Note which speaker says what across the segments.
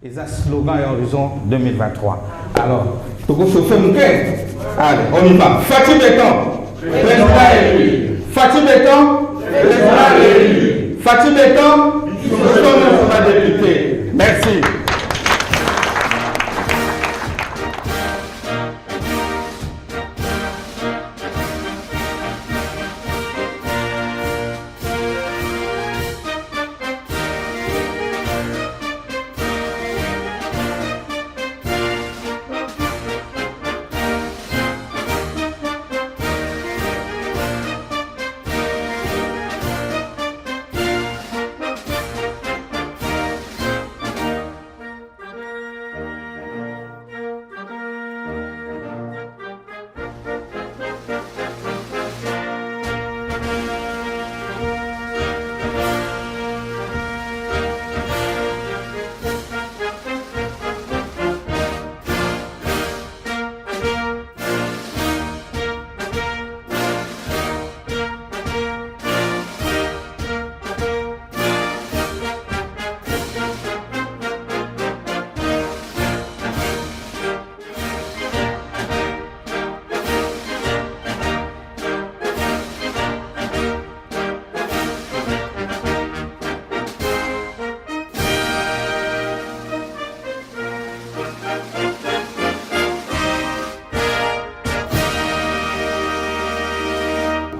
Speaker 1: Et un slogan et horizon 2023. Alors, tout le monde se fait mouquet. Allez, on y va. Fatih Béton. Président élu. Fatih Béton. Président élu. Fatih Béton. Nous sommes la députée. Merci.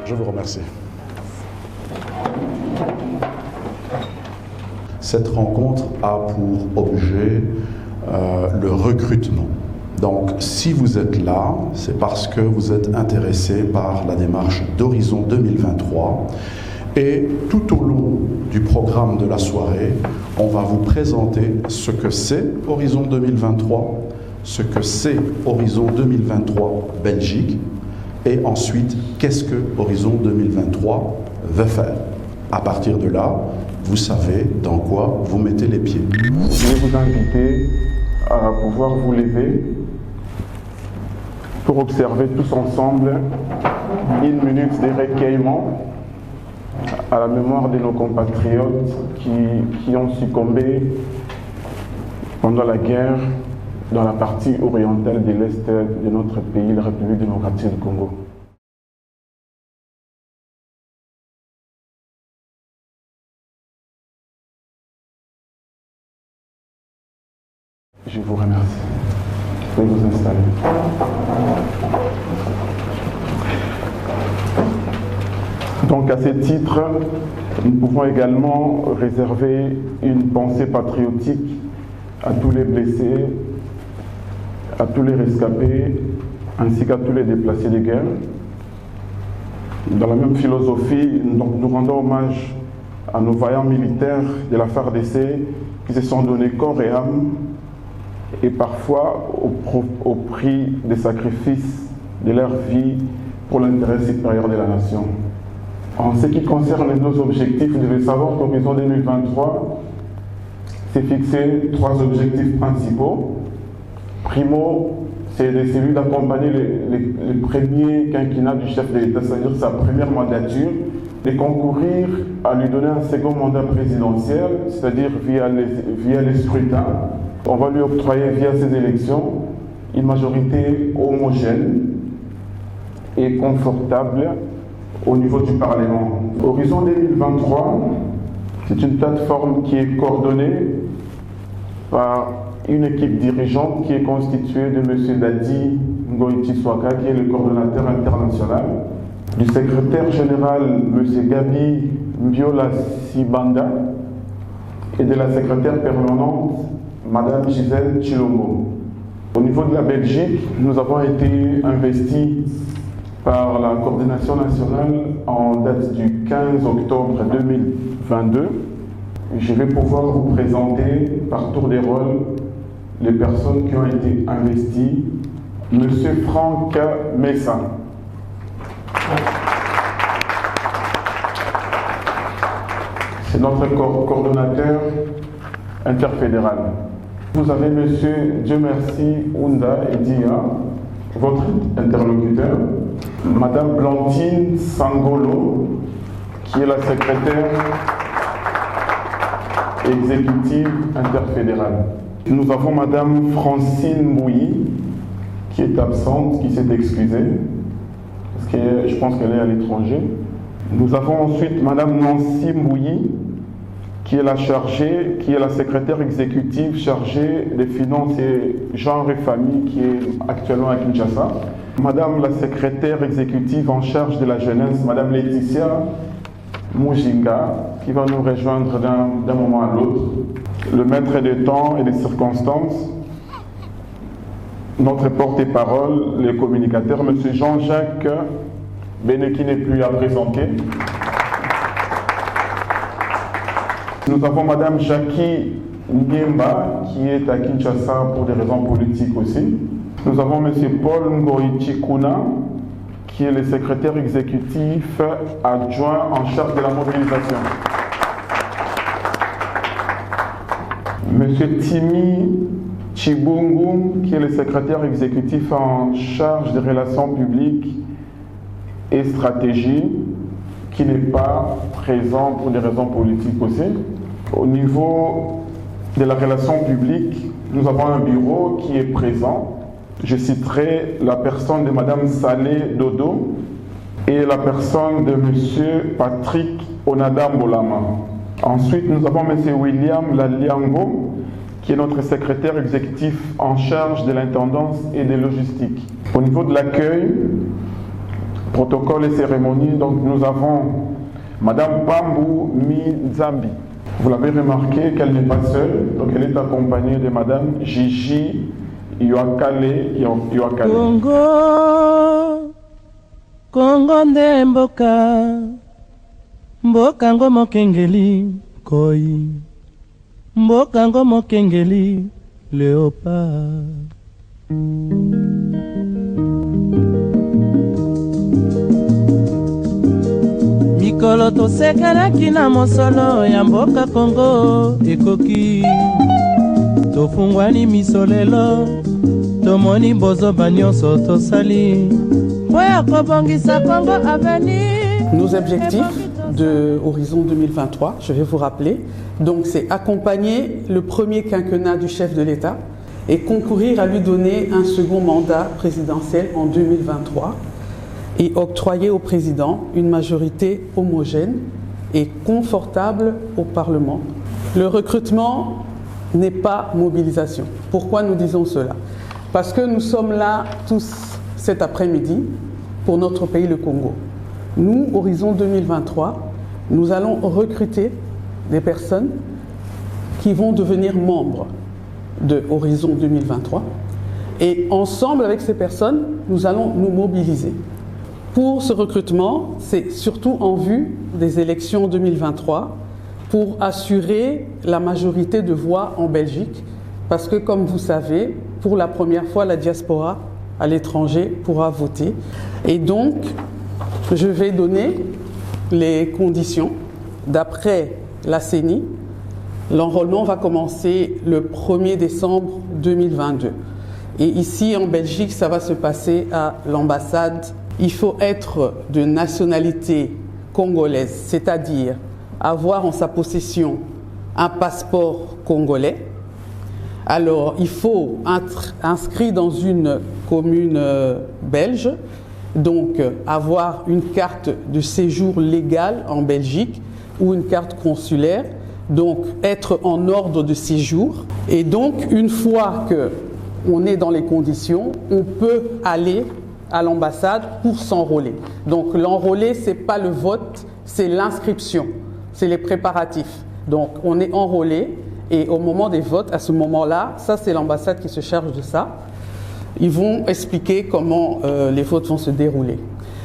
Speaker 2: Je vous remercie. Cette rencontre a pour objet le recrutement. Donc, si vous êtes là, c'est parce que vous êtes intéressé par la démarche d'Horizon 2023. Et tout au long du programme de la soirée, on va vous présenter ce que c'est Horizon 2023, ce que c'est Horizon 2023 Belgique, et ensuite, qu'est-ce que Horizon 2023 veut faire? À partir de là, vous savez dans quoi vous mettez les pieds.
Speaker 3: Je vais vous inviter à pouvoir vous lever pour observer tous ensemble une minute de recueillement à la mémoire de nos compatriotes qui ont succombé pendant la guerre dans la partie orientale de l'Est de notre pays, la République démocratique du Congo. Je vous remercie. Vous pouvez vous installer. Donc à ce titre, nous pouvons également réserver une pensée patriotique à tous les blessés, à tous les rescapés, ainsi qu'à tous les déplacés de guerre. Dans la même philosophie, nous rendons hommage à nos vaillants militaires de la FARDC qui se sont donnés corps et âme, et parfois au prix des sacrifices de leur vie pour l'intérêt supérieur de la nation. En ce qui concerne nos objectifs, vous devez savoir qu'Horizon 2023 s'est fixé 3 objectifs principaux. Primo, c'est celui d'accompagner le premier quinquennat du chef de l'État, c'est-à-dire sa première mandature, et concourir à lui donner un second mandat présidentiel, c'est-à-dire via les scrutins. On va lui octroyer via ces élections une majorité homogène et confortable au niveau du Parlement. Horizon 2023, c'est une plateforme qui est coordonnée par une équipe dirigeante qui est constituée de M. Dadi Ngoïti Swaka, qui est le coordonnateur international, du secrétaire général M. Gabi Mbiola Sibanda et de la secrétaire permanente Mme Gisèle Chilombo. Au niveau de la Belgique, nous avons été investis par la coordination nationale en date du 15 octobre 2022. Je vais pouvoir vous présenter par tour des rôles les personnes qui ont été investies. Monsieur Franck Messa. C'est notre coordonnateur interfédéral. Vous avez monsieur Dieu merci Ounda Edia, votre interlocuteur. Madame Blandine Sangolo, qui est la secrétaire exécutive interfédérale. Nous avons Madame Francine Bouilly, qui est absente, qui s'est excusée, parce que je pense qu'elle est à l'étranger. Nous avons ensuite Madame Nancy Bouilly, qui est la secrétaire exécutive chargée des finances et genre et famille, qui est actuellement à Kinshasa. Madame la secrétaire exécutive en charge de la jeunesse, Madame Laetitia Mujinga, qui va nous rejoindre d'un moment à l'autre. Le maître des temps et des circonstances, notre porte-parole, les communicateurs, M. Jean-Jacques Béné, qui n'est plus à présenter. Nous avons Madame Jackie Niemba, qui est à Kinshasa pour des raisons politiques aussi. Nous avons M. Paul Ngoichi Kuna, qui est le secrétaire exécutif adjoint en charge de la mobilisation. M. Timi Chibungu, qui est le secrétaire exécutif en charge des relations publiques et stratégie, qui n'est pas présent pour des raisons politiques aussi. Au niveau de la relation publique, nous avons un bureau qui est présent. Je citerai la personne de Mme Salé Dodo et la personne de M. Patrick Onadambolama. Ensuite, nous avons M. William Laliango, qui est notre secrétaire exécutif en charge de l'intendance et des logistiques. Au niveau de l'accueil, protocole et cérémonie, donc nous avons Mme Pambou Mizambi. Vous l'avez remarqué qu'elle n'est pas seule, donc elle est accompagnée de Mme Gigi Yoakale.
Speaker 4: Congo nde mboka ngo mokengeli koi, mboka ngo mokengeli léopard. Mikolo tosekelaki na mosolo ya mboka Congo ekoki, tofungwani misolelo tomoni bozoba nyonso tosali oya kobongisa Congo avenir.
Speaker 5: Nos objectifs de Horizon 2023, je vais vous rappeler, donc c'est accompagner le premier quinquennat du chef de l'État et concourir à lui donner un second mandat présidentiel en 2023 et octroyer au président une majorité homogène et confortable au Parlement. Le recrutement n'est pas mobilisation. Pourquoi nous disons cela? Parce que nous sommes là tous cet après-midi pour notre pays, le Congo. Nous, Horizon 2023, nous allons recruter des personnes qui vont devenir membres de Horizon 2023 et ensemble avec ces personnes, nous allons nous mobiliser. Pour ce recrutement, c'est surtout en vue des élections 2023 pour assurer la majorité de voix en Belgique parce que, comme vous savez, pour la première fois, la diaspora à l'étranger pourra voter. Et donc, je vais donner les conditions. D'après la CENI, l'enrôlement va commencer le 1er décembre 2022. Et ici, en Belgique, ça va se passer à l'ambassade. Il faut être de nationalité congolaise, c'est-à-dire avoir en sa possession un passeport congolais. Alors, il faut être inscrit dans une commune belge, donc avoir une carte de séjour légale en Belgique ou une carte consulaire, donc être en ordre de séjour. Et donc, une fois qu'on est dans les conditions, on peut aller à l'ambassade pour s'enrôler. Donc, l'enrôler, ce n'est pas le vote, c'est l'inscription, c'est les préparatifs. Donc, on est enrôlé et au moment des votes, à ce moment-là, ça c'est l'ambassade qui se charge de ça. Ils vont expliquer comment les votes vont se dérouler.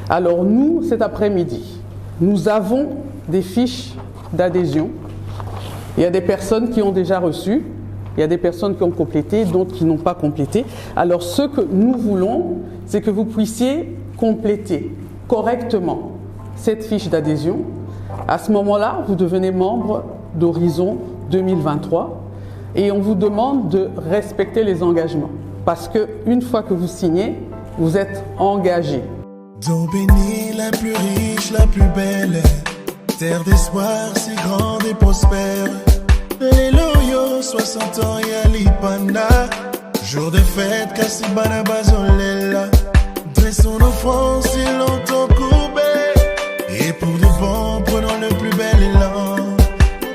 Speaker 5: Alors nous, cet après-midi, nous avons des fiches d'adhésion. Il y a des personnes qui ont déjà reçu, il y a des personnes qui ont complété, d'autres qui n'ont pas complété. Alors ce que nous voulons, c'est que vous puissiez compléter correctement cette fiche d'adhésion. À ce moment-là, vous devenez membre d'Horizon 2023 et on vous demande de respecter les engagements parce qu'une fois que vous signez, vous êtes engagé.
Speaker 6: Don béni, la plus riche, la plus belle, terre d'espoir si grande et prospère. Les loyaux, 60 ans et Alipanda. Jour de fête, Kassibana Bazolela. Dressons nos fronts si longtemps courbés. Et pour de bon, prenons le plus bel élan.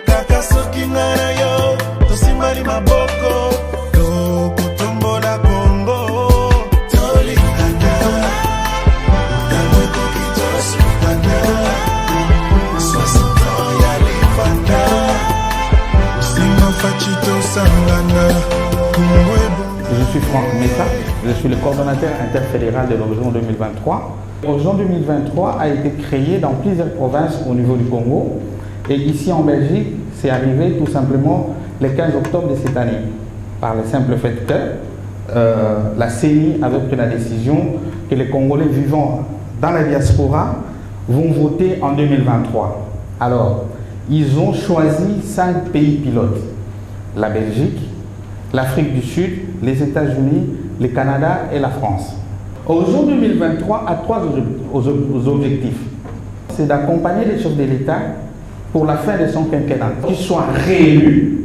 Speaker 6: Kakaso Kingana yo, Tosimbali Maboko. Toko Tombo la Congo. Tolingana. Tamoko Kito Sultana. 60 ans et Alipanda. Sima Fachito Sangana.
Speaker 1: Je suis Franck Messa, je suis le coordonnateur interfédéral de l'Horizon 2023. L'Horizon 2023 a été créé dans plusieurs provinces au niveau du Congo et ici en Belgique, c'est arrivé tout simplement le 15 octobre de cette année par le simple fait que la CENI avait pris la décision que les Congolais vivant dans la diaspora vont voter en 2023. Alors, ils ont choisi 5 pays pilotes, la Belgique, l'Afrique du Sud, les États-Unis, le Canada et la France. Horizon 2023 a 3 objectifs. C'est d'accompagner les chefs de l'État pour la fin de son quinquennat, qu'il soit réélu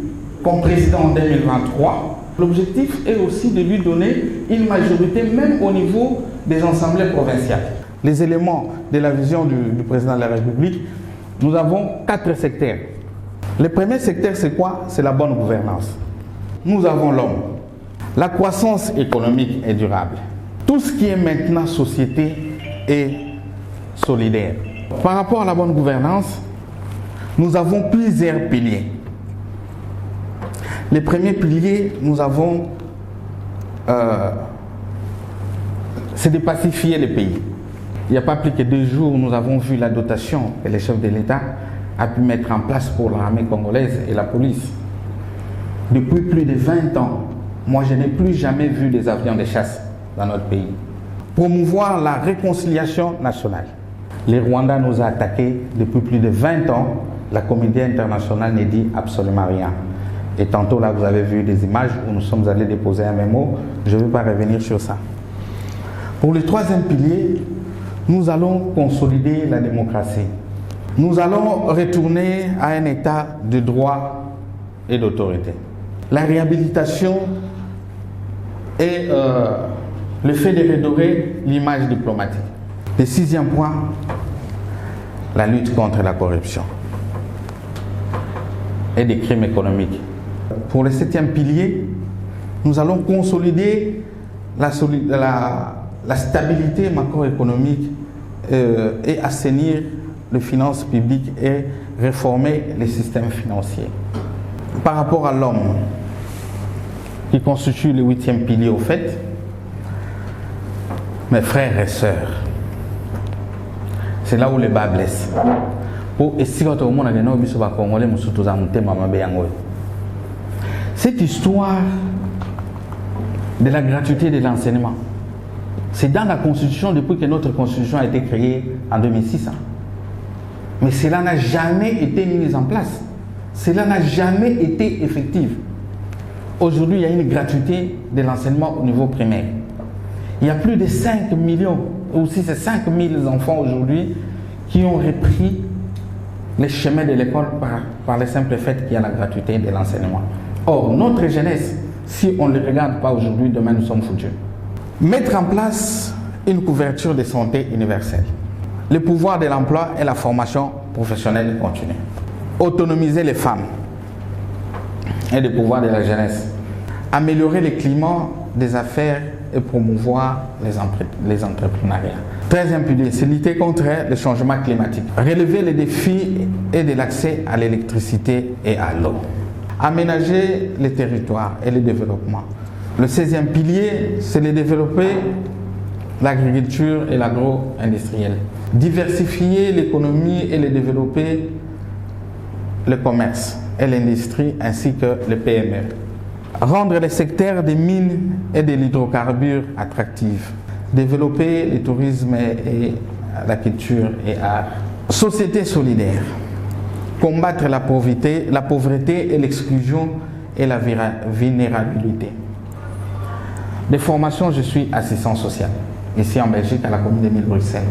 Speaker 1: comme président en 2023. L'objectif est aussi de lui donner une majorité même au niveau des assemblées provinciales. Les éléments de la vision du président de la République, nous avons 4 secteurs. Le premier secteur, c'est quoi? C'est la bonne gouvernance. Nous avons l'homme, la croissance économique et durable. Tout ce qui est maintenant société est solidaire. Par rapport à la bonne gouvernance, nous avons plusieurs piliers. Les premiers piliers, nous avons, c'est de pacifier le pays. Il n'y a pas plus que 2 jours, nous avons vu la dotation que les chefs de l'État ont pu mettre en place pour l'armée congolaise et la police. Depuis plus de 20 ans, moi je n'ai plus jamais vu des avions de chasse dans notre pays. Promouvoir la réconciliation nationale. Les Rwandais nous ont attaqués depuis plus de 20 ans. La communauté internationale ne dit absolument rien. Et tantôt là, vous avez vu des images où nous sommes allés déposer un mémo. Je ne vais pas revenir sur ça. Pour le 3e pilier, nous allons consolider la démocratie. Nous allons retourner à un état de droit et d'autorité. La réhabilitation et le fait de redorer l'image diplomatique. Le 6e point, la lutte contre la corruption et des crimes économiques. Pour le 7e pilier, nous allons consolider la stabilité macroéconomique et assainir les finances publiques et réformer les systèmes financiers. Par rapport à l'homme, qui constitue le 8e pilier au fait, mes frères et sœurs, c'est là où le bas blesse. Cette histoire de la gratuité de l'enseignement, c'est dans la Constitution depuis que notre Constitution a été créée en 2006. Mais cela n'a jamais été mis en place. Cela n'a jamais été effectif. Aujourd'hui, il y a une gratuité de l'enseignement au niveau primaire. Il y a plus de 5 millions, ou si c'est 5 000 enfants aujourd'hui qui ont repris les chemins de l'école par le simple fait qu'il y a la gratuité de l'enseignement. Or, notre jeunesse, si on ne le regarde pas aujourd'hui, demain nous sommes foutus. Mettre en place une couverture de santé universelle. Le pouvoir de l'emploi et la formation professionnelle continue. Autonomiser les femmes et le pouvoir de la jeunesse. Améliorer le climat des affaires et promouvoir les entrepreneuriats. 13e pilier, c'est lutter contre le changement climatique. Relever les défis et de l'accès à l'électricité et à l'eau. Aménager les territoires et le développement. Le 16e pilier, c'est de développer l'agriculture et l'agro-industriel. Diversifier l'économie et développer le commerce et l'industrie ainsi que le PME. Rendre le secteur des mines et de l'hydrocarbure attractif. Développer le tourisme et la culture et art. Société solidaire. Combattre la pauvreté et l'exclusion et la vulnérabilité. De formation, je suis assistant social, ici en Belgique, à la commune de Bruxelles.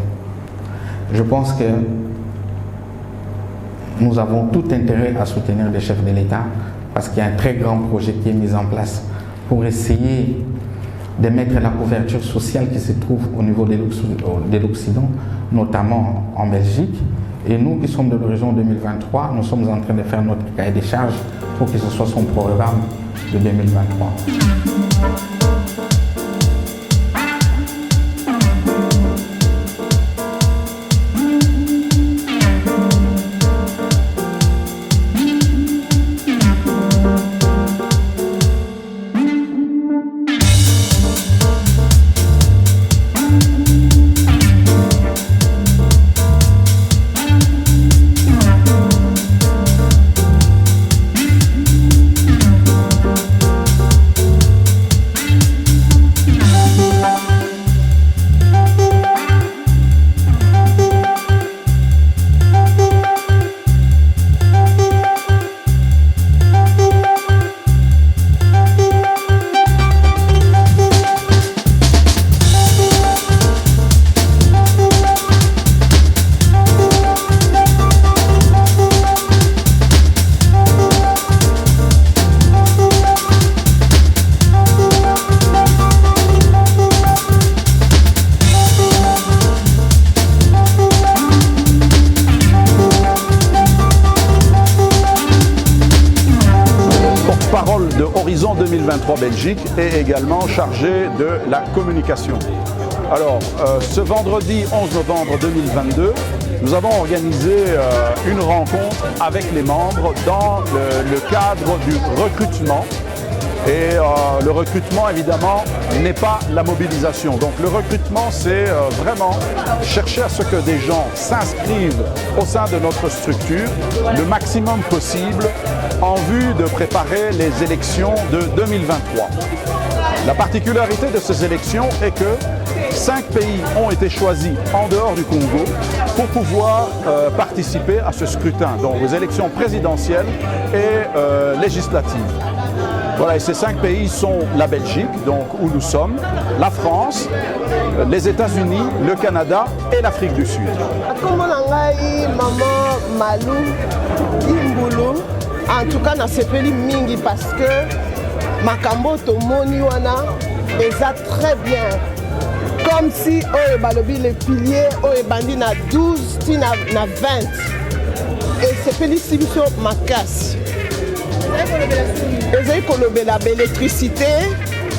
Speaker 1: Je pense que nous avons tout intérêt à soutenir les chefs de l'État parce qu'il y a un très grand projet qui est mis en place pour essayer de mettre la couverture sociale qui se trouve au niveau de l'Occident, notamment en Belgique. Et nous qui sommes de l'horizon 2023, nous sommes en train de faire notre cahier des charges pour que ce soit son programme de 2023.
Speaker 2: De Horizon 2023 Belgique est également chargé de la communication. Alors, ce vendredi 11 novembre 2022, nous avons organisé une rencontre avec les membres dans le cadre du recrutement. Et le recrutement, évidemment, n'est pas la mobilisation. Donc le recrutement, c'est vraiment chercher à ce que des gens s'inscrivent au sein de notre structure le maximum possible en vue de préparer les élections de 2023. La particularité de ces élections est que 5 pays ont été choisis en dehors du Congo pour pouvoir participer à ce scrutin, donc aux élections présidentielles et législatives. Voilà, et ces 5 pays sont la Belgique, donc où nous sommes, la France, les États-Unis, le Canada et l'Afrique du Sud.
Speaker 7: Maman Malou Imbulu, en tout cas, nasepeli mingi parce que makambo tomoni wana eza très bien. Comme si balobi les piliers bandi na 12 ti na 20. Et sepeli sibiso makasi. Ezali kolobela l'électricité,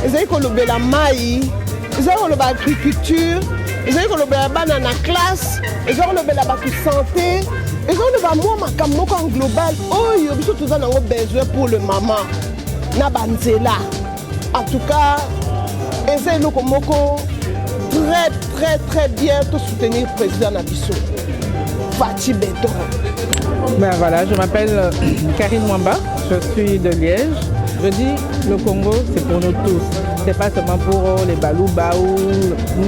Speaker 7: ezali kolobela mai, ezali kolobela agriculture, ezali kolobela bana na classe, ezali kolobela ba santé, ezali kolobela mwa makambo moko en global oyo biso toza nango besoin pour le maman na banzela. En tout cas, ezali eloko moko très bien pour soutenir le président Nabiso. Fati Béton.
Speaker 8: Ben voilà, je m'appelle Karine Mwamba, je suis de Liège. Je dis le Congo, c'est pour nous tous. C'est pas seulement pour les Baloubaou.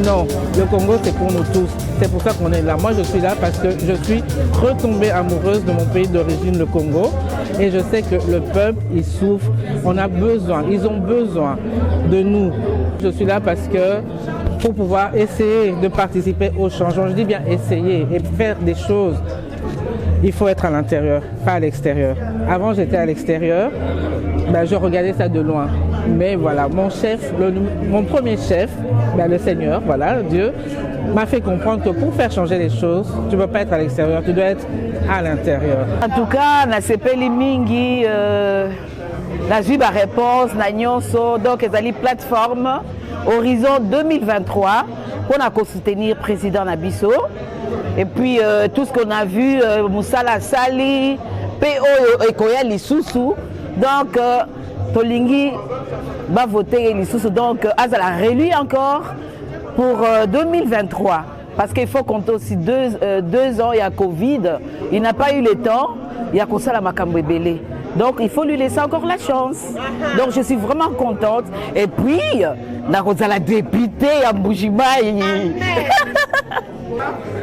Speaker 8: Non, le Congo, c'est pour nous tous. C'est pour ça qu'on est là. Moi, je suis là parce que je suis retombée amoureuse de mon pays d'origine, le Congo. Et je sais que le peuple, il souffre. On a besoin, ils ont besoin de nous. Je suis là parce que pour pouvoir essayer de participer au changement, je dis bien essayer et faire des choses, il faut être à l'intérieur, pas à l'extérieur. Avant, j'étais à l'extérieur, ben, je regardais ça de loin. Mais voilà, mon chef, mon premier chef, ben, le Seigneur, voilà, Dieu, m'a fait comprendre que pour faire changer les choses, tu ne peux pas être à l'extérieur, tu dois être à l'intérieur.
Speaker 9: En tout cas, na sepeli mingi, na zui ba réponse, na nyonso, donc ezali plateforme Horizon 2023 pour soutenir le président Nabiso. Et puis tout ce qu'on a vu, Moussala Sali, PO Ekoya Lissousou, donc Tolingi va voter Lissousou, donc Azala réélu encore pour 2023. Parce qu'il faut compter aussi 2 ans, il y a Covid, il n'a pas eu le temps, il y a Kosala Makambo Ebele. Donc il faut lui laisser encore la chance. Donc je suis vraiment contente. Et puis, la députée à Mbujimaï.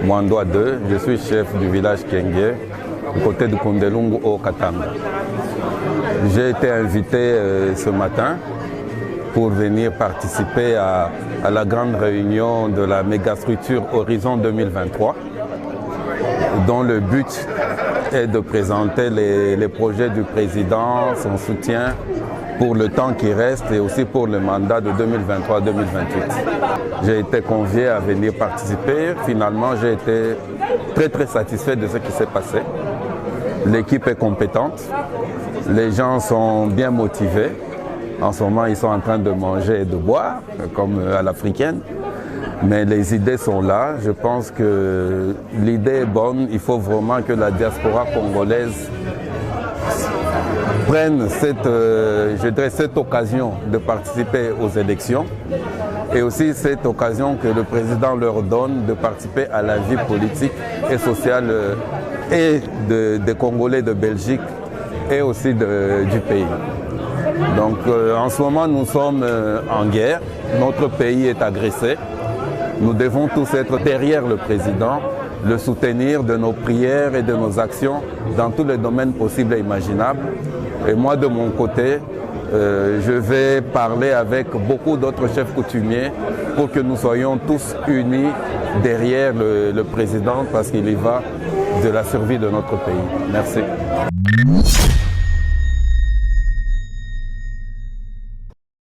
Speaker 10: Mwandoa 2, je suis chef du village Kenge, du côté de Kondelungu au Katanga. J'ai été invité ce matin pour venir participer à la grande réunion de la mégastructure Horizon 2023, dont le but est de présenter les projets du président, son soutien pour le temps qui reste et aussi pour le mandat de 2023-2028. J'ai été convié à venir participer. Finalement, j'ai été très satisfait de ce qui s'est passé. L'équipe est compétente, les gens sont bien motivés. En ce moment, ils sont en train de manger et de boire, comme à l'africaine. Mais les idées sont là. Je pense que l'idée est bonne. Il faut vraiment que la diaspora congolaise prennent cette occasion de participer aux élections et aussi cette occasion que le président leur donne de participer à la vie politique et sociale et des Congolais de Belgique et aussi du pays. Donc en ce moment nous sommes en guerre, notre pays est agressé, nous devons tous être derrière le président, le soutenir de nos prières et de nos actions dans tous les domaines possibles et imaginables. Et moi, de mon côté, je vais parler avec beaucoup d'autres chefs coutumiers pour que nous soyons tous unis derrière le président parce qu'il y va de la survie de notre pays. Merci.